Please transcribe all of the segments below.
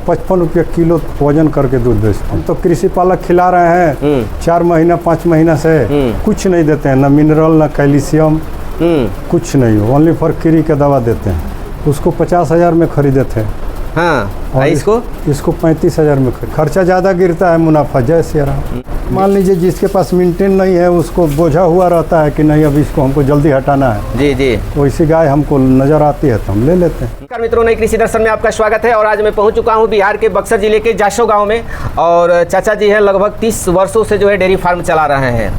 55 रुपये किलो वजन करके दूध बेचते हैं। तो कृषि पालक खिला रहे हैं 4 महीना 5 महीना से, कुछ नहीं देते हैं, ना मिनरल ना कैल्शियम, कुछ नहीं, ओनली फॉर कीड़ी का दवा देते हैं। उसको 50,000 में खरीदे थे। हाँ, और इसको 35,000 में खर्चा ज़्यादा गिरता है, मुनाफा जय श्री राम। मान लीजिए जिसके पास मेंटेन नहीं है उसको बोझा हुआ रहता है कि नहीं अब इसको हमको जल्दी हटाना है, जी जी, वैसी गाय हमको नज़र आती है तो हम ले लेते हैं। नमस्कार मित्रों, नई कृषि दर्शन में आपका स्वागत है। और आज मैं पहुंच चुका हूं बिहार के बक्सर जिले के जासो गांव में। और चाचा जी हैं, लगभग 30 वर्षों से जो है डेयरी फार्म चला रहे हैं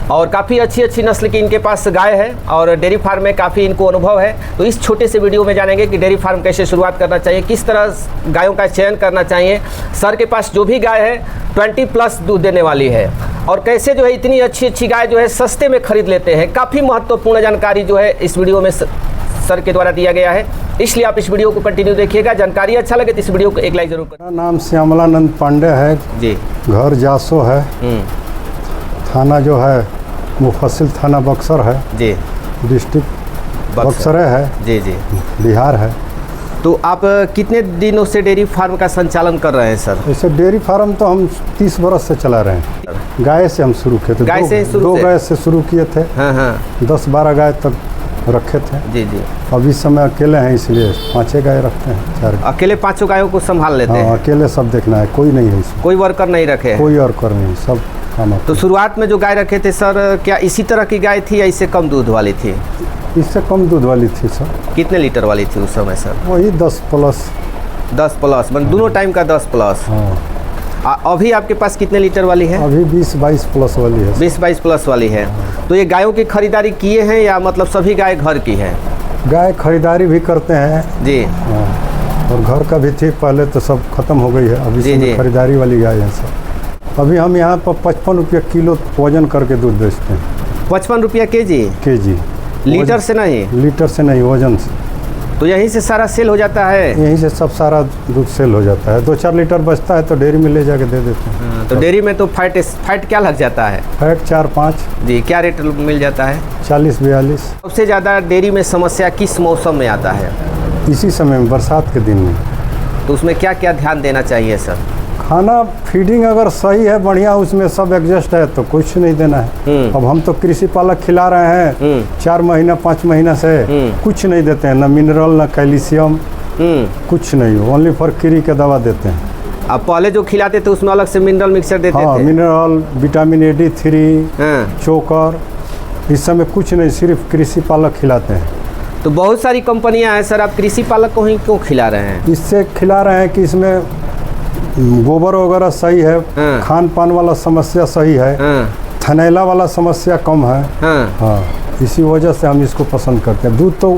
और काफ़ी अच्छी नस्ल की इनके पास गाय है और डेयरी फार्म में काफ़ी इनको अनुभव है। तो इस छोटे से वीडियो में जानेंगे कि डेयरी फार्म कैसे शुरुआत करना चाहिए, किस तरह गायों का चयन करना चाहिए। सर के पास जो भी गाय है 20+ दूध देने वाली है और कैसे जो है इतनी अच्छी गाय जो है सस्ते में खरीद लेते हैं। काफ़ी महत्वपूर्ण जानकारी जो है इस वीडियो में सर के द्वारा दिया गया है, इसलिए आप इस वीडियो को कंटिन्यू देखिएगा। जानकारी अच्छा लगे तो इस वीडियो को एक लाइक जरूर करें। मेरा नाम श्यामलानंद पांडे है जी, घर जासो है, थाना जो है मुफस्सिल थाना बक्सर है जी, डिस्ट्रिक्ट बक्सर है जी जी, बिहार है। तो आप कितने दिनों से डेयरी फार्म का संचालन कर रहे हैं सर? ऐसे डेयरी फार्म तो हम 30 बरस से चला रहे हैं। गाय से हम शुरू किए थे, दो गाय से शुरू किए थे। हाँ हाँ, 10-12 गाय तक रखे थे। जी जी। अब इस समय अकेले हैं इसलिए 5 गाय रखते हैं, 4 अकेले 5 गायों को संभाल लेते हैं? अकेले सब देखना है, कोई नहीं है इसमें, कोई वर्कर नहीं रखे हैं? कोई वर्कर नहीं, सब काम। तो शुरुआत में जो गाय रखे थे सर, क्या इसी तरह की गाय थी या इससे कम दूध वाली थी? इससे कम दूध वाली थी सर। कितने लीटर वाली थी उस समय सर? वही 10+। 10+, मतलब दोनों टाइम का 10+। हाँ। अभी आपके पास कितने लीटर वाली है? अभी 20-22+ वाली है। 20-22+ वाली है। तो ये गायों की खरीदारी किए हैं या मतलब सभी गाय घर की है? गाय खरीदारी भी करते हैं जी। हाँ। और घर का भी थी, पहले तो सब खत्म हो गई है, अभी जी खरीदारी वाली गाय है सब। अभी हम यहाँ पर 55 रुपये किलो वजन करके दूध बेचते हैं। 55 रुपया केजी? लीटर से नहीं? लीटर से नहीं, वजन से। तो यहीं से सारा सेल हो जाता है? यहीं से सब सारा दूध सेल हो जाता है। 2-4 लीटर बचता है तो डेयरी में ले जाके दे देते हैं। तो डेयरी में तो फैट क्या लग जाता है? फैट 4-5 जी। क्या रेट मिल जाता है? 40-42। सबसे ज़्यादा डेयरी में समस्या किस मौसम में आता है? इसी समय में, बरसात के दिन में। तो उसमें क्या क्या ध्यान देना चाहिए सर? खाना फीडिंग अगर सही है, बढ़िया, उसमें सब एडजस्ट है तो कुछ नहीं देना है। अब हम तो कृषि पालक खिला रहे हैं 4 महीना 5 महीना से, कुछ नहीं देते हैं, ना मिनरल ना कैल्शियम, कुछ नहीं, ओनली फॉर कीड़ी का दवा देते हैं। अब पहले जो खिलाते थे उसमें अलग से मिनरल मिक्सर देते थे? मिनरल, विटामिन AD3, चोकर, इस समय कुछ नहीं, सिर्फ कृषि पालक खिलाते हैं। तो बहुत सारी कंपनियां हैं सर, आप कृषि पालक को ही क्यों खिला रहे हैं? इससे खिला रहे हैं कि इसमें गोबर वगैरह सही है, खान पान वाला समस्या सही है, थनैला वाला समस्या कम है। हाँ, इसी वजह से हम इसको पसंद करते हैं। दूध तो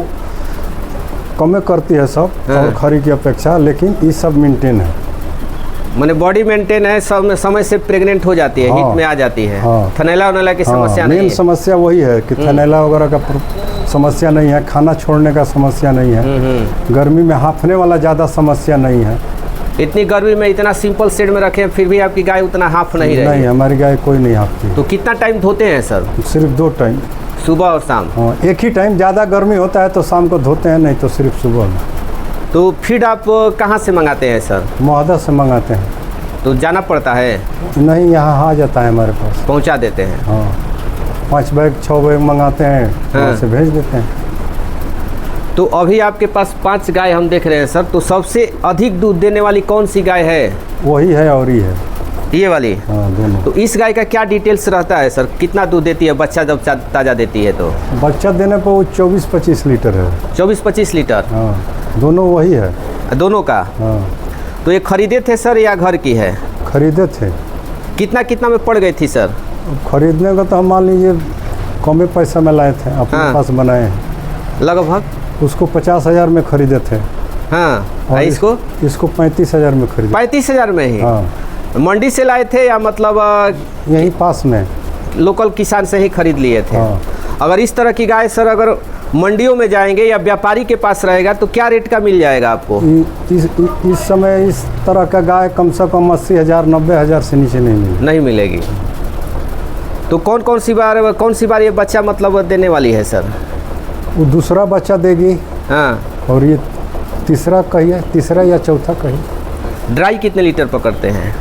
कम करती है सब और खरी की अपेक्षा, लेकिन ये सब मेंटेन है, मैंने बॉडी मेंटेन है, सब समय से प्रेग्नेंट हो जाती है, हिट में आ जाती है। थनैला वनैला की समस्या नहीं है? मेन समस्या वही है कि थनैला वगैरह का समस्या नहीं है, खाना छोड़ने का समस्या नहीं है, गर्मी में हांफने वाला ज़्यादा समस्या नहीं है। इतनी गर्मी में इतना सिंपल शेड में रखे फिर भी आपकी गाय उतना हाफ नहीं रही? नहीं, हमारी गाय कोई नहीं हाफती। तो कितना टाइम धोते हैं सर? सिर्फ 2 टाइम, सुबह और शाम। हाँ, एक ही टाइम, ज़्यादा गर्मी होता है तो शाम को धोते हैं, नहीं तो सिर्फ सुबह में। तो फीड आप कहाँ से मंगाते हैं सर? मोहदा से मंगाते हैं। तो जाना पड़ता है? नहीं, यहाँ आ जाता है हमारे पास, पहुँचा देते हैं। हाँ, 5 बैग 6 बैग मंगाते हैं, वहाँ से भेज देते हैं। तो अभी आपके पास 5 गाय हम देख रहे हैं सर, तो सबसे अधिक दूध देने वाली कौन सी गाय है? वही है और ये है, ये वाली? हाँ, दोनों। तो इस गाय का क्या डिटेल्स रहता है सर, कितना दूध देती है बच्चा जब ताज़ा देती है? तो बच्चा देने पर वो 24-25 लीटर है। 24-25 लीटर? हाँ, दोनों वही है। दोनों का? हाँ। तो ये खरीदे थे सर या घर की है? खरीदे थे। कितना में पड़ गई थी सर? खरीदने का तो हम मान लीजिए कम पैसा में लाए थे, अपने पास बनाए हैं। लगभग उसको 50,000 में खरीदे थे। हाँ, और इसको 35,000 में खरीदे। 35,000 में ही? हाँ। मंडी से लाए थे या मतलब यहीं पास में लोकल किसान से ही खरीद लिए थे? हाँ। अगर इस तरह की गाय सर अगर मंडियों में जाएंगे या व्यापारी के पास रहेगा तो क्या रेट का मिल जाएगा आपको? इस समय इस तरह का गाय कम से कम 80,000 90,000 से नीचे नहीं मिलेगी। तो कौन सी बार ये बच्चा मतलब देने वाली है सर? वो दूसरा बच्चा देगी। हाँ। और ये तीसरा कहिए, तीसरा या चौथा कहिए। ड्राई कितने लीटर पकड़ते हैं?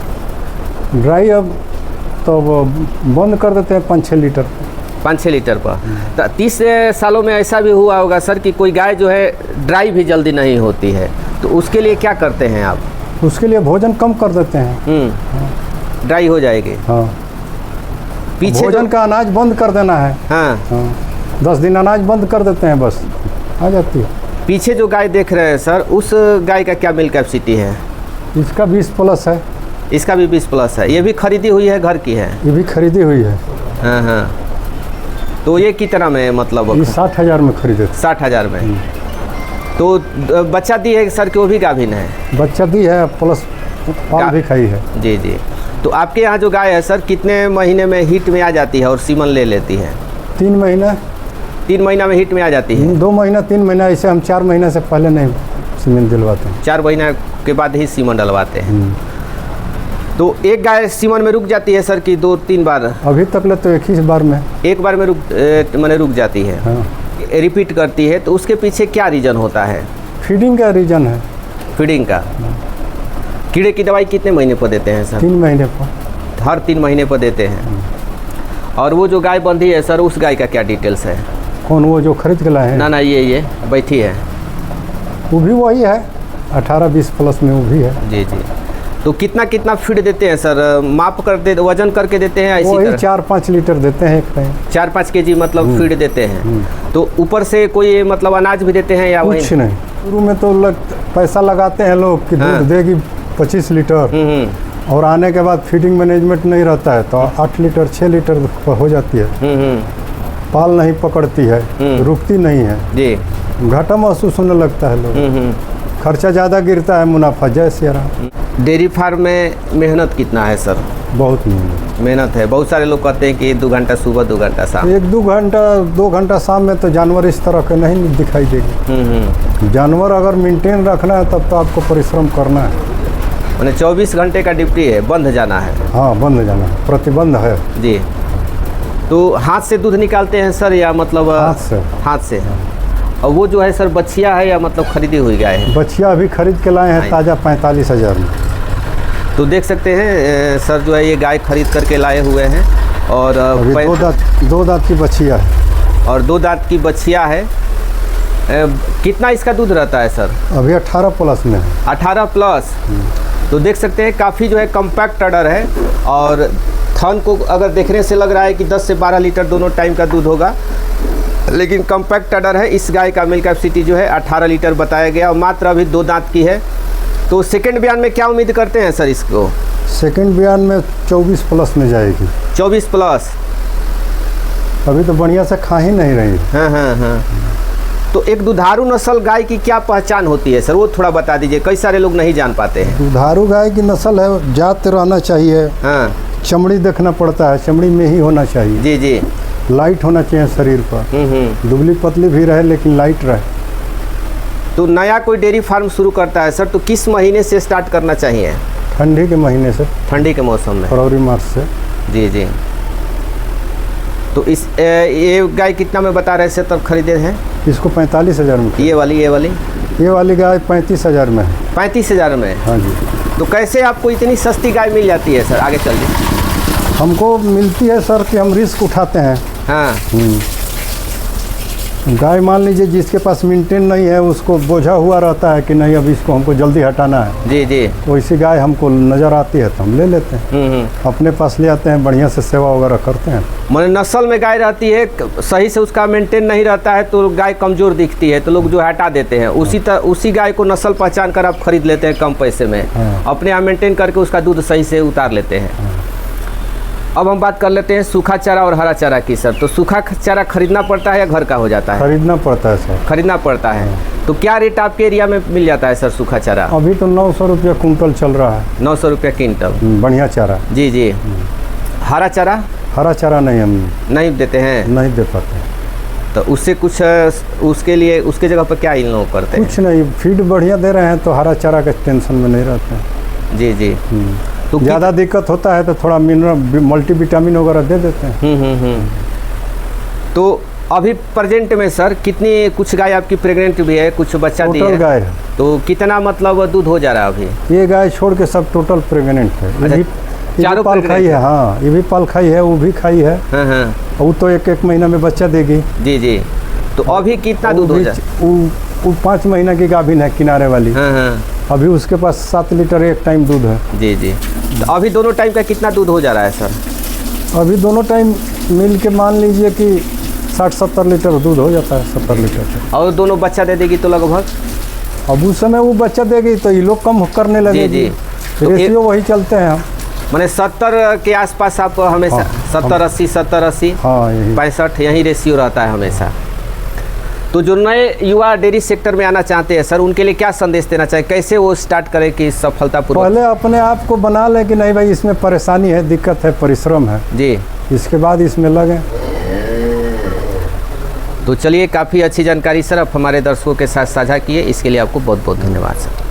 ड्राई अब तो वो बंद कर देते हैं 5-6 लीटर। 5-6 लीटर पर। तो 30 सालों में ऐसा भी हुआ होगा सर कि कोई गाय जो है ड्राई भी जल्दी नहीं होती है, तो उसके लिए क्या करते हैं आप? उसके लिए भोजन कम कर देते हैं। ड्राई हो जाएगी। हाँ, पीछे भोजन का अनाज बंद कर देना है। हाँ, 10 दिन अनाज बंद कर देते हैं, बस आ जाती है। पीछे जो गाय देख रहे हैं सर, उस गाय का क्या मिल्क कैपेसिटी है? इसका 20+ है। इसका भी 20+ है। ये भी खरीदी हुई है, घर की है? ये भी खरीदी हुई है। हाँ हाँ। तो ये कितना में मतलब? ये 60,000 में खरीदे थे। 60,000 में। तो बच्चा दी है सर कि वो भी गाभिन है? बच्चा दी है, प्लस पाल भी खाई है। जी जी। तो आपके यहाँ जो गाय है सर, कितने महीने में हीट में आ जाती है और सीमन ले लेती है? 3 महीना। 3 महीना में हीट में आ जाती है? 2 महीना 3 महीना, ऐसे हम 4 महीने से पहले नहीं सीमन दिलवाते हैं। 4 महीना के बाद ही सीमन डलवाते हैं। तो एक गाय सीमन में रुक जाती है सर कि 2-3 बार? अभी तक ले तो एक ही बार में। एक बार में रुक जाती है। हाँ। रिपीट करती है, तो उसके पीछे क्या रीज़न होता है? फीडिंग का रीज़न है। फीडिंग का। कीड़े की दवाई कितने महीने पर देते हैं सर? 3 महीने पर। हर 3 महीने पर देते हैं। और वो जो गाय बंधी है सर, उस गाय का क्या डिटेल्स है? कौन? वो जो खरीद के लाए हैं? ना ये बैठी है, वो भी वही है, 18-20+ में वो भी है। जी जी। तो कितना फीड देते हैं सर? माप कर दे, वजन करके देते हैं ऐसी तरह? 4-5 लीटर देते हैं एक टाइम। 4-5 kg मतलब फीड देते हैं। तो ऊपर से कोई मतलब अनाज भी देते हैं या कुछ नहीं? शुरू में तो पैसा लगाते हैं लोग कि दूध देगी 25 लीटर, और आने के बाद फीडिंग मैनेजमेंट नहीं रहता है तो 8 लीटर 6 लीटर हो जाती है। पाल नहीं पकड़ती है, रुकती नहीं है जी, घाटा महसूस होने लगता है लोग। खर्चा ज़्यादा गिरता है, मुनाफा जैसे रहा। डेयरी फार्म में मेहनत कितना है सर? बहुत मेहनत है। बहुत सारे लोग कहते हैं कि 2 घंटा सुबह 2 घंटा शाम। 2 घंटा शाम में तो जानवर इस तरह के नहीं दिखाई देगी। जानवर अगर मेंटेन रखना है तब तो आपको परिश्रम करना है। मैंने 24 घंटे का ड्यूटी है, बंद जाना है। हाँ, बंद जाना है, प्रतिबंध है जी। तो हाथ से दूध निकालते हैं सर या मतलब? हाथ से। और वो जो है सर बछिया है या मतलब खरीदी हुई गाय है? बछिया अभी खरीद के लाए हैं ताज़ा 45,000 में। तो देख सकते हैं सर जो है ये गाय खरीद करके लाए हुए हैं। और 2 दांत की बछिया है। और 2 दांत की बछिया है। कितना इसका दूध रहता है सर? अभी 18+ में है। 18+। तो देख सकते हैं काफ़ी जो है कम्पैक्ट अडर है। और थन को अगर देखने से लग रहा है कि 10 से 12 लीटर दोनों टाइम का दूध होगा, लेकिन कम्पैक्ट अडर है। इस गाय का मिल्क कैपेसिटी जो है 18 लीटर बताया गया और मात्र अभी 2 दांत की है। तो सेकंड बयान में क्या उम्मीद करते हैं सर इसको? सेकंड बयान में 24+ में जाएगी। 24+। अभी तो बढ़िया से खा ही नहीं रही। हाँ। तो एक दुधारू नस्ल गाय की क्या पहचान होती है सर, वो थोड़ा बता दीजिए, कई सारे लोग नहीं जान पाते हैं। दुधारू गाय की नस्ल है, जात रहना चाहिए। हाँ। चमड़ी देखना पड़ता है, चमड़ी में ही होना चाहिए। जी जी। लाइट होना चाहिए शरीर पर। दुबली पतली भी रहे लेकिन लाइट रहे। तो नया कोई डेयरी फार्म शुरू करता है सर, तो किस महीने से स्टार्ट करना चाहिए? ठंडी के महीने से। ठंडी के मौसम में? फरवरी मार्च से। जी जी। तो ये गाय कितना में बता रहे थे तब खरीदे हैं? इसको 45,000 में। ये वाली गाय 35,000 में है। 35,000 में? हाँ जी। तो कैसे आपको इतनी सस्ती गाय मिल जाती है सर? आगे चलिए। हमको मिलती है सर कि हम रिस्क उठाते हैं। हाँ। गाय मान लीजिए जिसके पास मेंटेन नहीं है, उसको बोझा हुआ रहता है कि नहीं अब इसको हमको जल्दी हटाना है। जी जी। वैसी गाय हमको नज़र आती है तो हम ले लेते हैं। अपने पास ले आते हैं, बढ़िया से सेवा वगैरह करते हैं। मैंने नस्ल में गाय रहती है, सही से उसका मेंटेन नहीं रहता है तो गाय कमज़ोर दिखती है तो लोग जो हटा देते हैं। उसी गाय को नस्ल पहचान कर आप खरीद लेते हैं कम पैसे में। अपने यहाँ मेंटेन करके उसका दूध सही से उतार लेते हैं। अब हम बात कर लेते हैं सूखा चारा और हरा चारा की सर। तो सूखा चारा खरीदना पड़ता है या घर का हो जाता है? खरीदना पड़ता है सर। खरीदना पड़ता है। तो क्या रेट आपके एरिया में मिल जाता है सर सूखा चारा? अभी तो 900 रुपया कुंटल चल रहा है। 900 रुपया क्विंटल बढ़िया चारा। जी जी। हरा चारा? हरा चारा नहीं, हम नहीं देते हैं। नहीं दे पाते। तो उससे कुछ उसके लिए उसके जगह पर क्या इन लोग करते हैं? कुछ नहीं, फीड बढ़िया दे रहे हैं तो हरा चारा का टेंशन में नहीं रहते हैं। जी जी। तो ज़्यादा दिक्कत होता है तो थोड़ा मिनरल मल्टीविटामिन वगैरह दे देते हैं। तो अभी प्रेजेंट में सर कितनी, कुछ गाय आपकी प्रेग्नेंट भी है, कुछ बच्चा दी टोटल है, गाय है। तो कितना मतलब दूध हो जा रहा है अभी? ये गाय छोड़ के सब टोटल प्रेग्नेंट है। अच्छा, ये चारों भी पाल pregnant खाई है। हाँ, ये भी पाल खाई है, वो भी खाई है। हाँ हाँ वो तो एक महीना में बच्चा देगी। जी जी। तो अभी कितना दूध हो जाए? वो 5 महीना की गाभिन है, किनारे वाली। हाँ हाँ अभी उसके पास 7 लीटर एक टाइम दूध है। जी जी। तो अभी दोनों टाइम का कितना दूध हो जा रहा है सर? अभी दोनों टाइम मिल के मान लीजिए कि 60-70 लीटर दूध हो जाता है, 70 लीटर। और दोनों बच्चा दे देगी तो लगभग? अब उस समय वो बच्चा देगी तो ये लोग कम करने लगे। जी। तो रेशियो वही चलते हैं हम। मैंने 70 के आसपास आप हमेशा? 70-80 70-80 हाँ, यही 65 यही रेशियो रहता है हमेशा। तो जो नए युवा डेयरी सेक्टर में आना चाहते हैं सर, उनके लिए क्या संदेश देना चाहिए, कैसे वो स्टार्ट करें कि सफलतापूर्वक? पहले अपने आप को बना ले कि नहीं भाई इसमें परेशानी है, दिक्कत है, परिश्रम है जी। इसके बाद इसमें लगे। तो चलिए, काफ़ी अच्छी जानकारी सर आप हमारे दर्शकों के साथ साझा किए, इसके लिए आपको बहुत बहुत धन्यवाद सर।